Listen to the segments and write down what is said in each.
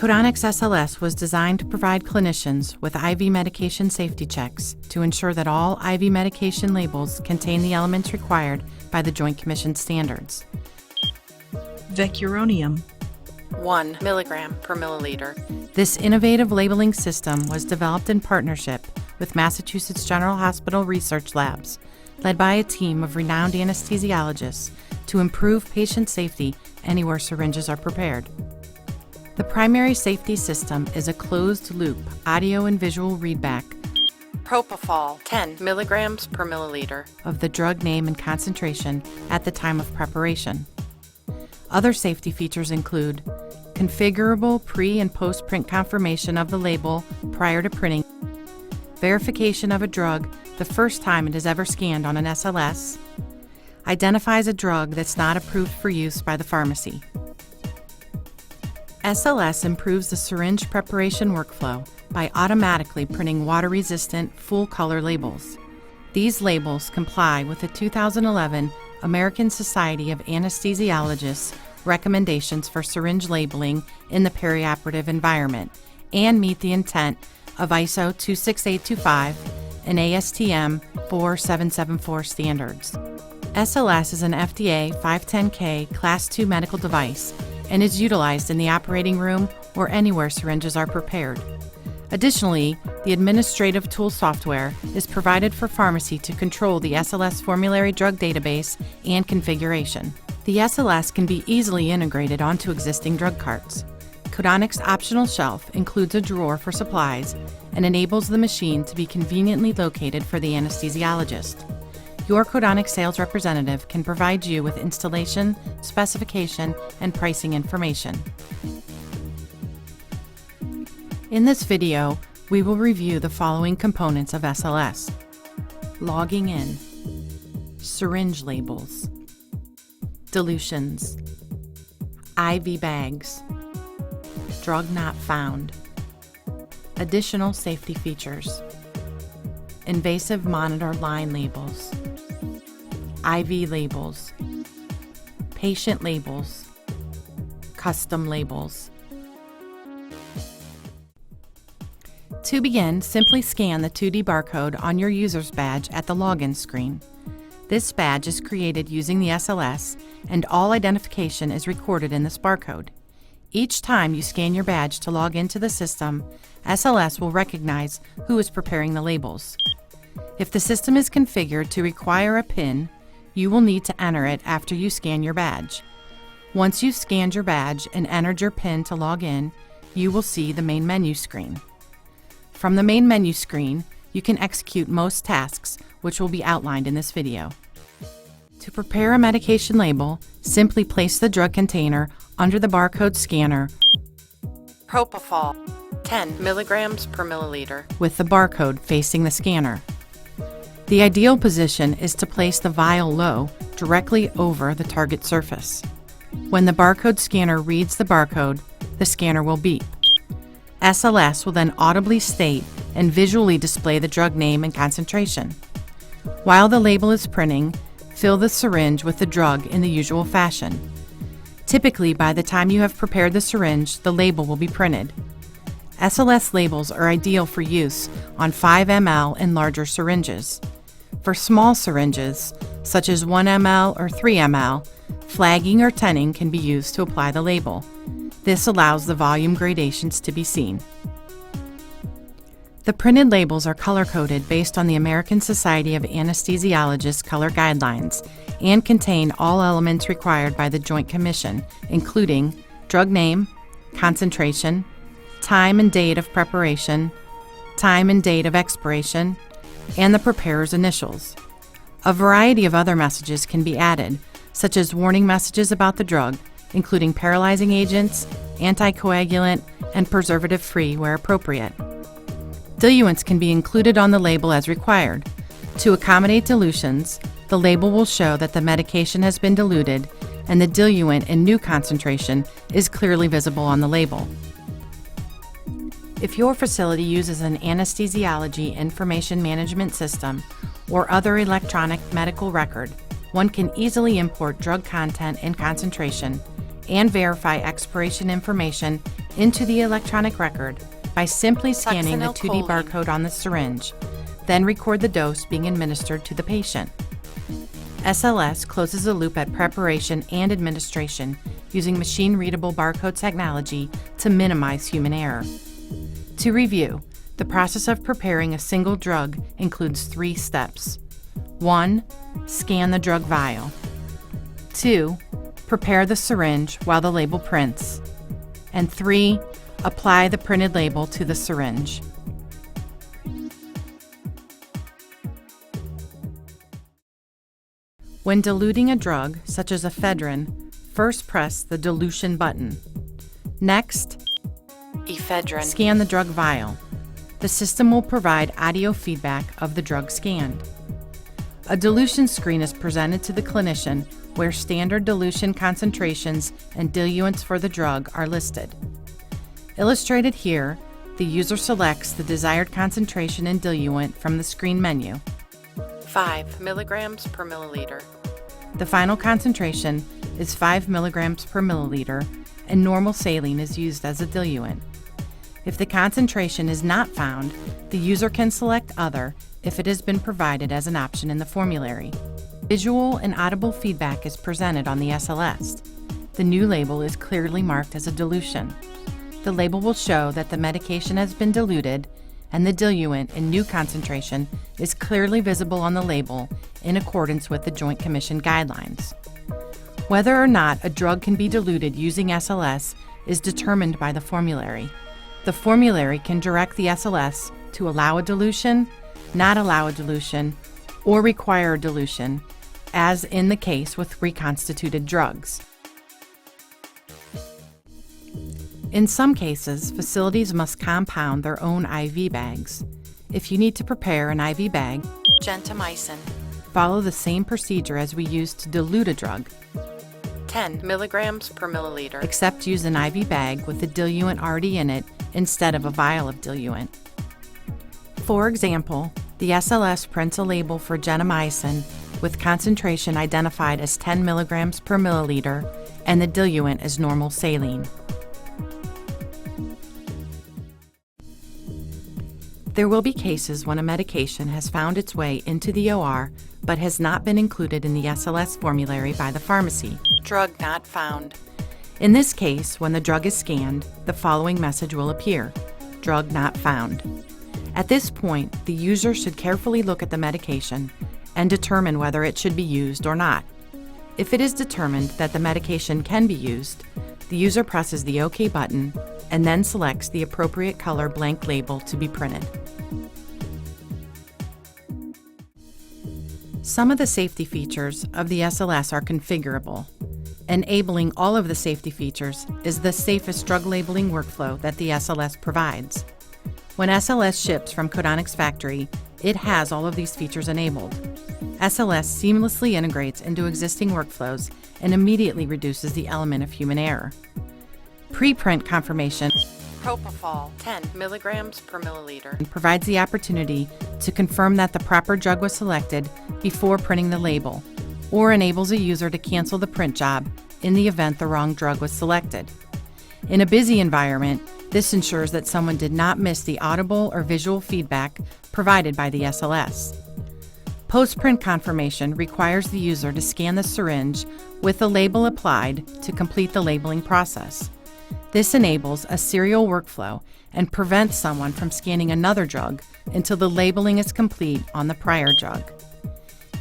Codonix SLS was designed to provide clinicians with IV medication safety checks to ensure that all IV medication labels contain the elements required by the Joint Commission standards. Vecuronium. 1 milligram per milliliter. This innovative labeling system was developed in partnership with Massachusetts General Hospital Research Labs, led by a team of renowned anesthesiologists to improve patient safety anywhere syringes are prepared. The primary safety system is a closed-loop audio and visual readback propofol 10 milligrams per milliliter of the drug name and concentration at the time of preparation. Other safety features include configurable pre- and post-print confirmation of the label prior to printing, verification of a drug the first time it is ever scanned on an SLS, identifies a drug that's not approved for use by the pharmacy. SLS improves the syringe preparation workflow by automatically printing water-resistant, full-color labels. These labels comply with the 2011 American Society of Anesthesiologists recommendations for syringe labeling in the perioperative environment and meet the intent of ISO 26825 and ASTM 4774 standards. SLS is an FDA 510(k) Class II medical device and is utilized in the operating room or anywhere syringes are prepared. Additionally, the administrative tool software is provided for pharmacy to control the SLS formulary drug database and configuration. The SLS can be easily integrated onto existing drug carts. Codonix optional shelf includes a drawer for supplies and enables the machine to be conveniently located for the anesthesiologist. Your Codonix sales representative can provide you with installation, specification, and pricing information. In this video, we will review the following components of SLS: logging in, syringe labels, dilutions, IV bags, drug not found, additional safety features, invasive monitor line labels, IV labels, patient labels, custom labels. To begin, simply scan the 2D barcode on your user's badge at the login screen. This badge is created using the SLS, and all identification is recorded in this barcode. Each time you scan your badge to log into the system, SLS will recognize who is preparing the labels. If the system is configured to require a PIN, you will need to enter it after you scan your badge. Once you've scanned your badge and entered your PIN to log in, you will see the main menu screen. From the main menu screen, you can execute most tasks, which will be outlined in this video. To prepare a medication label, simply place the drug container under the barcode scanner propofol 10 milligrams per milliliter with the barcode facing the scanner. The ideal position is to place the vial low, directly over the target surface. When the barcode scanner reads the barcode, the scanner will beep. SLS will then audibly state and visually display the drug name and concentration. While the label is printing, fill the syringe with the drug in the usual fashion. Typically, by the time you have prepared the syringe, the label will be printed. SLS labels are ideal for use on 5 ml and larger syringes. For small syringes, such as 1 ml or 3 ml, flagging or tinning can be used to apply the label. This allows the volume gradations to be seen. The printed labels are color-coded based on the American Society of Anesthesiologists color guidelines and contain all elements required by the Joint Commission, including drug name, concentration, time and date of preparation, time and date of expiration, and the preparer's initials. A variety of other messages can be added, such as warning messages about the drug, including paralyzing agents, anticoagulant, and preservative-free where appropriate. Diluents can be included on the label as required. To accommodate dilutions, the label will show that the medication has been diluted and the diluent in new concentration is clearly visible on the label. If your facility uses an anesthesiology information management system or other electronic medical record, one can easily import drug content and concentration and verify expiration information into the electronic record by simply scanning the 2D barcode on the syringe, then record the dose being administered to the patient. SLS closes the loop at preparation and administration using machine-readable barcode technology to minimize human error. To review, the process of preparing a single drug includes 3 steps. 1. Scan the drug vial. 2. Prepare the syringe while the label prints. And 3. Apply the printed label to the syringe. When diluting a drug, such as ephedrine, first press the dilution button. Next, ephedrine. Scan the drug vial. The system will provide audio feedback of the drug scanned. A dilution screen is presented to the clinician where standard dilution concentrations and diluents for the drug are listed. Illustrated here, the user selects the desired concentration and diluent from the screen menu. 5 milligrams per milliliter. The final concentration is 5 milligrams per milliliter, and normal saline is used as a diluent. If the concentration is not found, the user can select Other if it has been provided as an option in the formulary. Visual and audible feedback is presented on the SLS. The new label is clearly marked as a dilution. The label will show that the medication has been diluted, and the diluent in new concentration is clearly visible on the label in accordance with the Joint Commission guidelines. Whether or not a drug can be diluted using SLS is determined by the formulary. The formulary can direct the SLS to allow a dilution, not allow a dilution, or require a dilution, as in the case with reconstituted drugs. In some cases, facilities must compound their own IV bags. If you need to prepare an IV bag, gentamicin, follow the same procedure as we use to dilute a drug. 10 milligrams per milliliter. Except use an IV bag with the diluent already in it instead of a vial of diluent. For example, the SLS prints a label for gentamicin with concentration identified as 10 milligrams per milliliter and the diluent as normal saline. There will be cases when a medication has found its way into the OR but has not been included in the SLS formulary by the pharmacy. Drug not found. In this case, when the drug is scanned, the following message will appear: Drug not found. At this point, the user should carefully look at the medication and determine whether it should be used or not. If it is determined that the medication can be used, the user presses the OK button and then selects the appropriate color blank label to be printed. Some of the safety features of the SLS are configurable. Enabling all of the safety features is the safest drug labeling workflow that the SLS provides. When SLS ships from Codonics factory, it has all of these features enabled. SLS seamlessly integrates into existing workflows and immediately reduces the element of human error. Preprint confirmation, propofol 10 milligrams per milliliter, provides the opportunity to confirm that the proper drug was selected before printing the label, or enables a user to cancel the print job in the event the wrong drug was selected. In a busy environment, this ensures that someone did not miss the audible or visual feedback provided by the SLS. Post-print confirmation requires the user to scan the syringe with the label applied to complete the labeling process. This enables a serial workflow and prevents someone from scanning another drug until the labeling is complete on the prior drug.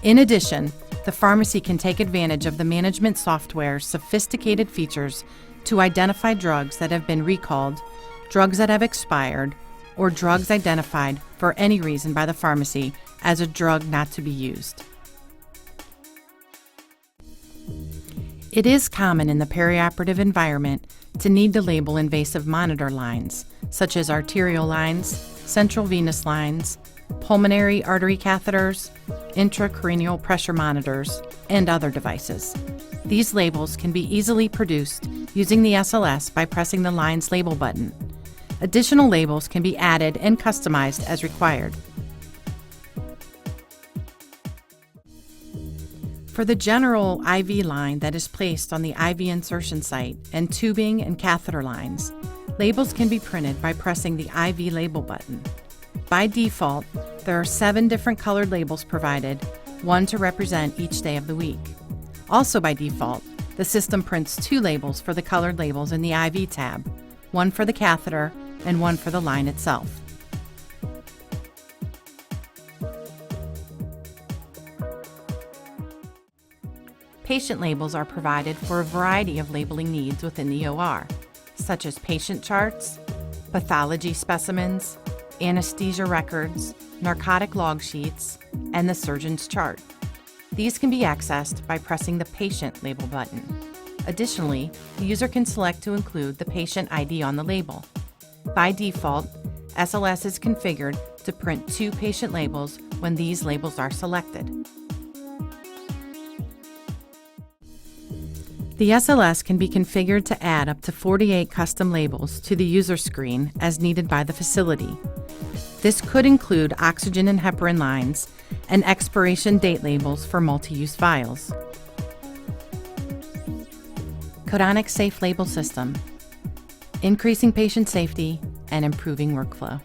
In addition, the pharmacy can take advantage of the management software's sophisticated features to identify drugs that have been recalled, drugs that have expired, or drugs identified for any reason by the pharmacy as a drug not to be used. It is common in the perioperative environment to need to label invasive monitor lines, such as arterial lines, central venous lines, pulmonary artery catheters, intracranial pressure monitors, and other devices. These labels can be easily produced using the SLS by pressing the line's label button. Additional labels can be added and customized as required. For the general IV line that is placed on the IV insertion site and tubing and catheter lines, labels can be printed by pressing the IV label button. By default, there are 7 different colored labels provided, 1 to represent each day of the week. Also by default, the system prints 2 labels for the colored labels in the IV tab, 1 for the catheter and 1 for the line itself. Patient labels are provided for a variety of labeling needs within the OR, such as patient charts, pathology specimens, anesthesia records, narcotic log sheets, and the surgeon's chart. These can be accessed by pressing the Patient label button. Additionally, the user can select to include the patient ID on the label. By default, SLS is configured to print 2 patient labels when these labels are selected. The SLS can be configured to add up to 48 custom labels to the user screen as needed by the facility. This could include oxygen and heparin lines and expiration date labels for multi-use vials. Codonic Safe Label System, increasing patient safety and improving workflow.